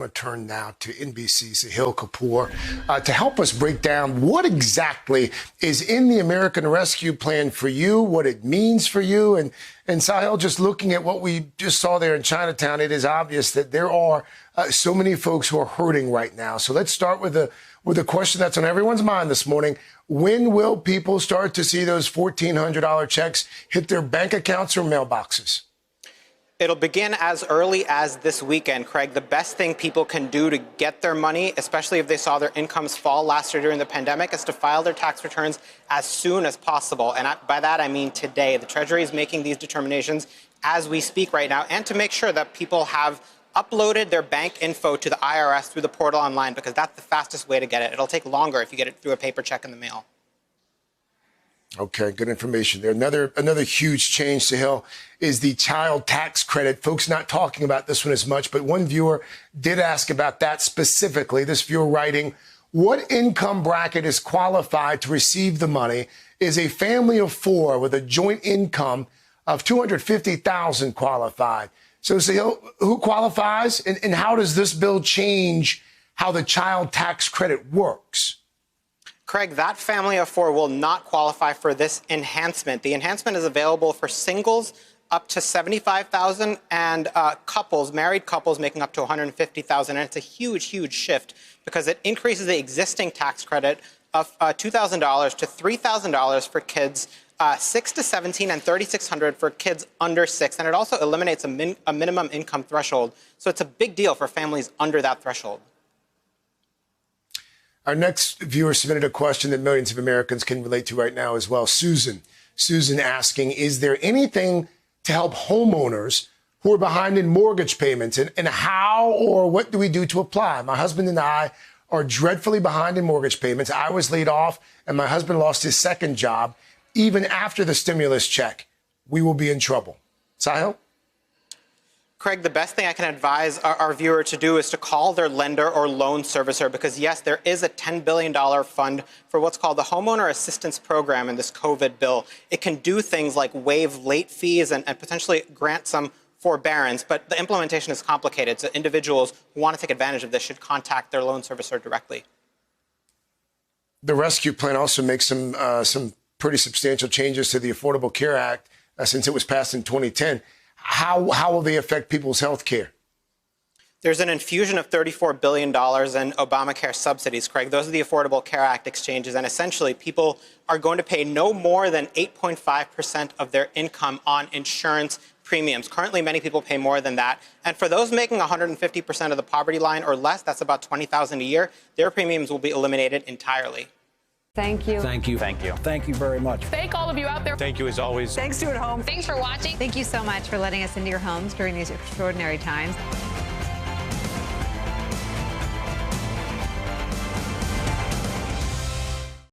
I'm going to turn now to NBC's Sahil Kapoor to help us break down what exactly is in the American Rescue Plan for you, what it means for you. And Sahil, just looking at what we just saw there in Chinatown, it is obvious that there are so many folks who are hurting right now. So let's start with a question that's on everyone's mind this morning. When will people start to see those $1,400 checks hit their bank accounts or mailboxes? It'll begin as early as this weekend, Craig. The best thing people can do to get their money, especially if they saw their incomes fall last year during the pandemic, is to file their tax returns as soon as possible. And by that, I mean today. The Treasury is making these determinations as we speak right now, and to make sure that people have uploaded their bank info to the IRS through the portal online, because that's the fastest way to get it. It'll take longer if you get it through a paper check in the mail. Okay, good information there. Another huge change, Sahil, is the child tax credit. Folks not talking about this one as much, but one viewer did ask about that specifically. This viewer writing, what income bracket is qualified to receive the money? Is a family of four with a joint income of $250,000 qualified? So, Sahil, who qualifies, and how does this bill change how the child tax credit works? Craig, that family of four will not qualify for this enhancement. The enhancement is available for singles up to $75,000 and couples, married couples, making up to $150,000. And it's a huge, huge shift because it increases the existing tax credit of $2,000 to $3,000 for kids 6 to 17 and $3,600 for kids under 6. And it also eliminates a minimum income threshold. So it's a big deal for families under that threshold. Our next viewer submitted a question that millions of Americans can relate to right now as well. Susan asking, is there anything to help homeowners who are behind in mortgage payments, and how or what do we do to apply? My husband and I are dreadfully behind in mortgage payments. I was laid off and my husband lost his second job. Even after the stimulus check, we will be in trouble. Sahil? Craig, the best thing I can advise our viewer to do is to call their lender or loan servicer, because, yes, there is a $10 billion fund for what's called the Homeowner Assistance Program in this COVID bill. It can do things like waive late fees and potentially grant some forbearance, but the implementation is complicated. So individuals who want to take advantage of this should contact their loan servicer directly. The rescue plan also makes some pretty substantial changes to the Affordable Care Act since it was passed in 2010. How will they affect people's health care? There's an infusion of $34 billion in Obamacare subsidies, Craig. Those are the Affordable Care Act exchanges. And essentially, people are going to pay no more than 8.5% of their income on insurance premiums. Currently, many people pay more than that. And for those making 150% of the poverty line or less, that's about $20,000 a year, their premiums will be eliminated entirely. Thank you. Thank you. Thank you. Thank you very much. Thank all of you out there. Thank you as always. Thanks to at home. Thanks for watching. Thank you so much for letting us into your homes during these extraordinary times.